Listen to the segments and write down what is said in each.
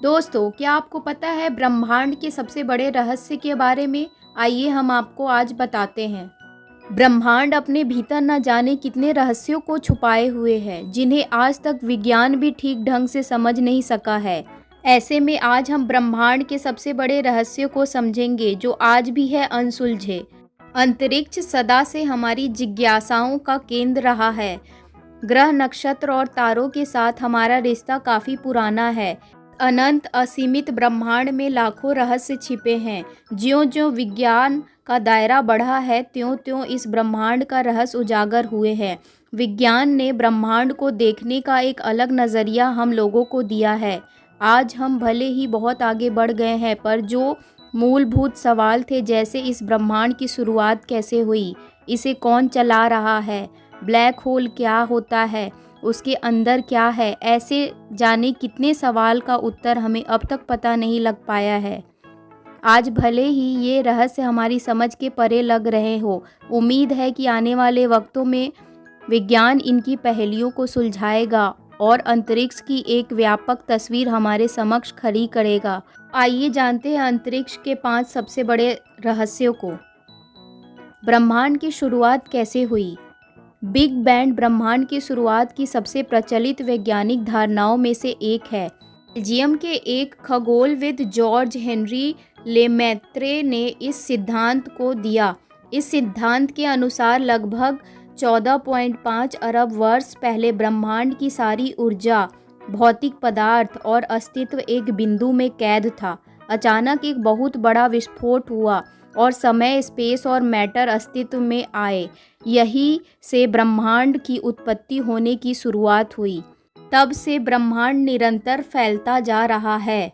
दोस्तों, क्या आपको पता है ब्रह्मांड के सबसे बड़े रहस्य के बारे में? आइए हम आपको आज बताते हैं। ब्रह्मांड अपने भीतर न जाने कितने रहस्यों को छुपाए हुए है, जिन्हें आज तक विज्ञान भी ठीक ढंग से समझ नहीं सका है। ऐसे में आज हम ब्रह्मांड के सबसे बड़े रहस्यों को समझेंगे, जो आज भी है अनसुलझे। अंतरिक्ष सदा से हमारी जिज्ञासाओं का केंद्र रहा है। ग्रह, नक्षत्र और तारों के साथ हमारा रिश्ता काफ़ी पुराना है। अनंत असीमित ब्रह्मांड में लाखों रहस्य छिपे हैं। ज्यों-ज्यों विज्ञान का दायरा बढ़ा है, त्यों-त्यों इस ब्रह्मांड का रहस्य उजागर हुए हैं। विज्ञान ने ब्रह्मांड को देखने का एक अलग नज़रिया हम लोगों को दिया है। आज हम भले ही बहुत आगे बढ़ गए हैं, पर जो मूलभूत सवाल थे, जैसे इस ब्रह्मांड की शुरुआत कैसे हुई, इसे कौन चला रहा है, ब्लैक होल क्या होता है, उसके अंदर क्या है, ऐसे जाने कितने सवाल का उत्तर हमें अब तक पता नहीं लग पाया है। आज भले ही ये रहस्य हमारी समझ के परे लग रहे हो, उम्मीद है कि आने वाले वक्तों में विज्ञान इनकी पहेलियों को सुलझाएगा और अंतरिक्ष की एक व्यापक तस्वीर हमारे समक्ष खड़ी करेगा। आइए जानते हैं अंतरिक्ष के 5 सबसे बड़े रहस्यों को। ब्रह्मांड की शुरुआत कैसे हुई? बिग बैंग ब्रह्मांड की शुरुआत की सबसे प्रचलित वैज्ञानिक धारणाओं में से एक है। बेल्जियम के एक खगोलविद जॉर्ज हेनरी लेमैत्रे ने इस सिद्धांत को दिया। इस सिद्धांत के अनुसार लगभग 14.5 अरब वर्ष पहले ब्रह्मांड की सारी ऊर्जा, भौतिक पदार्थ और अस्तित्व एक बिंदु में कैद था। अचानक एक बहुत बड़ा विस्फोट हुआ और समय, स्पेस और मैटर अस्तित्व में आए। यही से ब्रह्मांड की उत्पत्ति होने की शुरुआत हुई। तब से ब्रह्मांड निरंतर फैलता जा रहा है।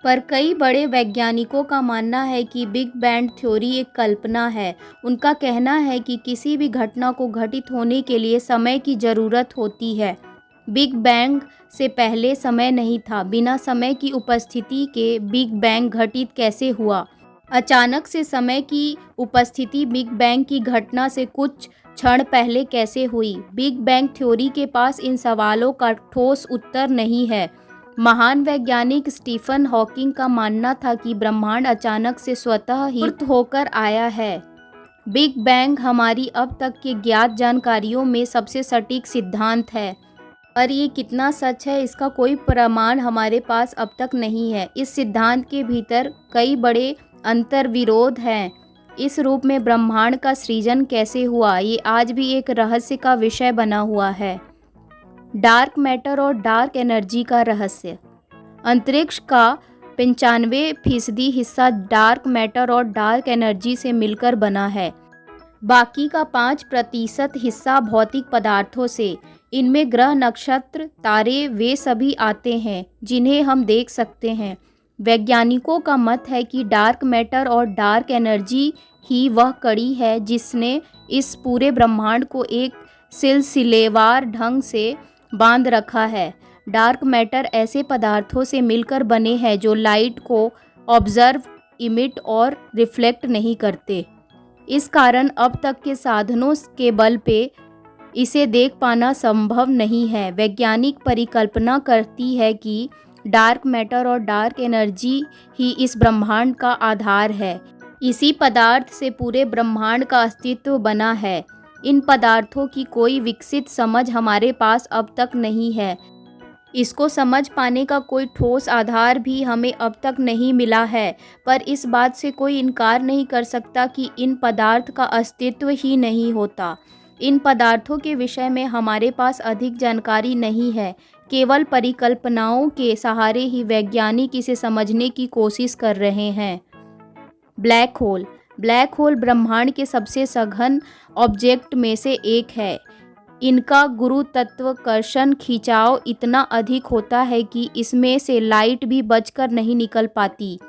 पर कई बड़े वैज्ञानिकों का मानना है कि बिग बैंग थ्योरी एक कल्पना है। उनका कहना है कि किसी भी घटना को घटित होने के लिए समय की ज़रूरत होती है। बिग बैंग से पहले समय नहीं था। बिना समय की उपस्थिति के बिग बैंग घटित कैसे हुआ? अचानक से समय की उपस्थिति बिग बैंग की घटना से कुछ क्षण पहले कैसे हुई? बिग बैंग थ्योरी के पास इन सवालों का ठोस उत्तर नहीं है। महान वैज्ञानिक स्टीफन हॉकिंग का मानना था कि ब्रह्मांड अचानक से स्वतः ही उत्पन्न होकर आया है। बिग बैंग हमारी अब तक के ज्ञात जानकारियों में सबसे सटीक सिद्धांत है, पर ये कितना सच है, इसका कोई प्रमाण हमारे पास अब तक नहीं है। इस सिद्धांत के भीतर कई बड़े अंतर्विरोध हैं। इस रूप में ब्रह्मांड का सृजन कैसे हुआ, ये आज भी एक रहस्य का विषय बना हुआ है। डार्क मैटर और डार्क एनर्जी का रहस्य। अंतरिक्ष का 95% हिस्सा डार्क मैटर और डार्क एनर्जी से मिलकर बना है। बाकी का 5% हिस्सा भौतिक पदार्थों से। इनमें ग्रह, नक्षत्र, तारे वे सभी आते हैं जिन्हें हम देख सकते हैं। वैज्ञानिकों का मत है कि डार्क मैटर और डार्क एनर्जी ही वह कड़ी है जिसने इस पूरे ब्रह्मांड को एक सिलसिलेवार ढंग से बांध रखा है। डार्क मैटर ऐसे पदार्थों से मिलकर बने हैं जो लाइट को ऑब्जर्व, इमिट और रिफ्लेक्ट नहीं करते। इस कारण अब तक के साधनों के बल पे इसे देख पाना संभव नहीं है। वैज्ञानिक परिकल्पना करती है कि डार्क मैटर और डार्क एनर्जी ही इस ब्रह्मांड का आधार है। इसी पदार्थ से पूरे ब्रह्मांड का अस्तित्व बना है। इन पदार्थों की कोई विकसित समझ हमारे पास अब तक नहीं है। इसको समझ पाने का कोई ठोस आधार भी हमें अब तक नहीं मिला है, पर इस बात से कोई इनकार नहीं कर सकता कि इन पदार्थ का अस्तित्व ही नहीं होता। इन पदार्थों के विषय में हमारे पास अधिक जानकारी नहीं है। केवल परिकल्पनाओं के सहारे ही वैज्ञानिक इसे समझने की कोशिश कर रहे हैं। Black hole. ब्लैक होल ब्रह्मांड के सबसे सघन ऑब्जेक्ट में से एक है। इनका गुरुत्वाकर्षण खिंचाव इतना अधिक होता है कि इसमें से लाइट भी बचकर नहीं निकल पाती।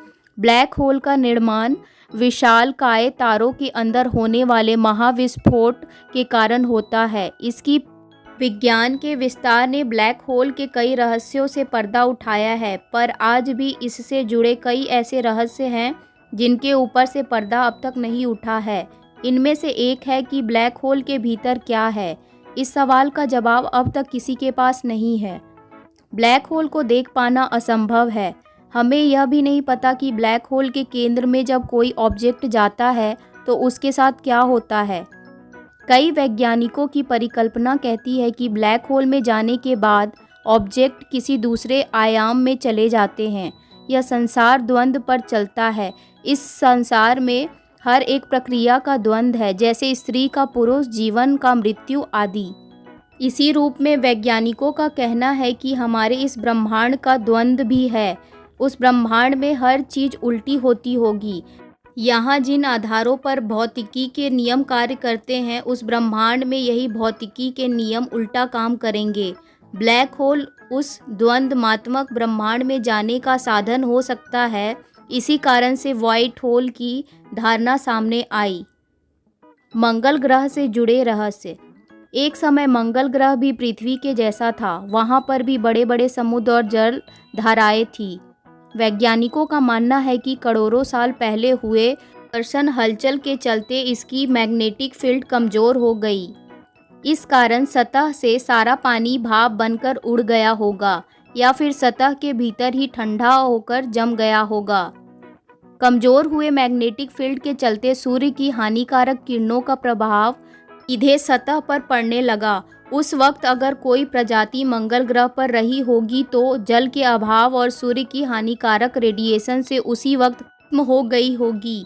ब्लैक होल का निर्माण विशालकाय तारों के अंदर होने वाले महाविस्फोट के कारण होता है। इसकी विज्ञान के विस्तार ने ब्लैक होल के कई रहस्यों से पर्दा उठाया है, पर आज भी इससे जुड़े कई ऐसे रहस्य हैं जिनके ऊपर से पर्दा अब तक नहीं उठा है। इनमें से एक है कि ब्लैक होल के भीतर क्या है। इस सवाल का जवाब अब तक किसी के पास नहीं है। ब्लैक होल को देख पाना असंभव है। हमें यह भी नहीं पता कि ब्लैक होल के केंद्र में जब कोई ऑब्जेक्ट जाता है तो उसके साथ क्या होता है। कई वैज्ञानिकों की परिकल्पना कहती है कि ब्लैक होल में जाने के बाद ऑब्जेक्ट किसी दूसरे आयाम में चले जाते हैं। यह संसार द्वंद्व पर चलता है। इस संसार में हर एक प्रक्रिया का द्वंद्व है, जैसे स्त्री का पुरुष, जीवन का मृत्यु आदि। इसी रूप में वैज्ञानिकों का कहना है कि हमारे इस ब्रह्मांड का द्वंद्व भी है। उस ब्रह्मांड में हर चीज़ उल्टी होती होगी। यहाँ जिन आधारों पर भौतिकी के नियम कार्य करते हैं, उस ब्रह्मांड में यही भौतिकी के नियम उल्टा काम करेंगे। ब्लैक होल उस द्वंद्वात्मक ब्रह्मांड में जाने का साधन हो सकता है। इसी कारण से व्हाइट होल की धारणा सामने आई। मंगल ग्रह से जुड़े रहस्य। एक समय मंगल ग्रह भी पृथ्वी के जैसा था। वहाँ पर भी बड़े बड़े समुद्र और जल धाराएं थी। वैज्ञानिकों का मानना है कि करोड़ों साल पहले हुए घर्षण हलचल के चलते इसकी मैग्नेटिक फील्ड कमज़ोर हो गई। इस कारण सतह से सारा पानी भाप बनकर उड़ गया होगा, या फिर सतह के भीतर ही ठंडा होकर जम गया होगा। कमज़ोर हुए मैग्नेटिक फील्ड के चलते सूर्य की हानिकारक किरणों का प्रभाव सीधे सतह पर पड़ने लगा। उस वक्त अगर कोई प्रजाति मंगल ग्रह पर रही होगी तो जल के अभाव और सूर्य की हानिकारक रेडिएशन से उसी वक्त खत्म हो गई होगी।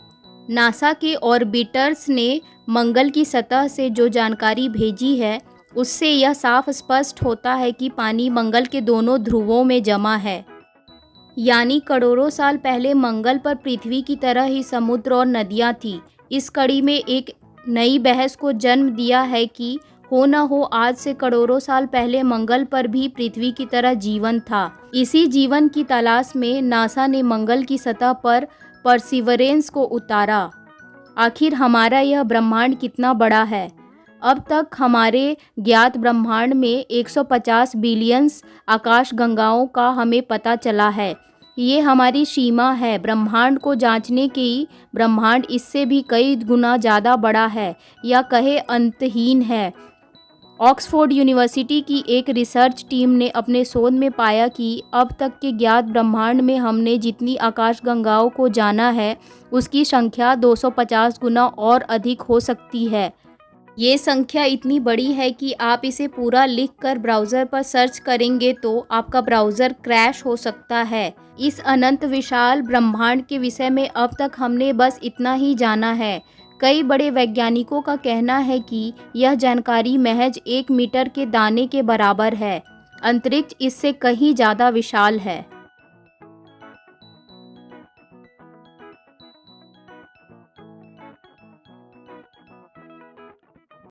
नासा के ऑर्बिटर्स ने मंगल की सतह से जो जानकारी भेजी है, उससे यह साफ स्पष्ट होता है कि पानी मंगल के दोनों ध्रुवों में जमा है। यानी करोड़ों साल पहले मंगल पर पृथ्वी की तरह ही समुद्र और नदियाँ थीं। इस कड़ी में एक नई बहस को जन्म दिया है कि हो न हो आज से करोड़ों साल पहले मंगल पर भी पृथ्वी की तरह जीवन था। इसी जीवन की तलाश में नासा ने मंगल की सतह पर परसिवरेंस को उतारा। आखिर हमारा यह ब्रह्मांड कितना बड़ा है? अब तक हमारे ज्ञात ब्रह्मांड में 150 बिलियन आकाशगंगाओं का हमें पता चला है। ये हमारी सीमा है। ब्रह्मांड को जांचने की ब्रह्मांड इससे भी कई गुना ज़्यादा बड़ा है, या कहे अंतहीन है। ऑक्सफोर्ड यूनिवर्सिटी की एक रिसर्च टीम ने अपने शोध में पाया कि अब तक के ज्ञात ब्रह्मांड में हमने जितनी आकाशगंगाओं को जाना है, उसकी संख्या 250 गुना और अधिक हो सकती है। ये संख्या इतनी बड़ी है कि आप इसे पूरा लिखकर ब्राउज़र पर सर्च करेंगे तो आपका ब्राउज़र क्रैश हो सकता है। इस अनंत विशाल ब्रह्मांड के विषय में अब तक हमने बस इतना ही जाना है। कई बड़े वैज्ञानिकों का कहना है कि यह जानकारी महज 1 मीटर के दाने के बराबर है। अंतरिक्ष इससे कहीं ज़्यादा विशाल है।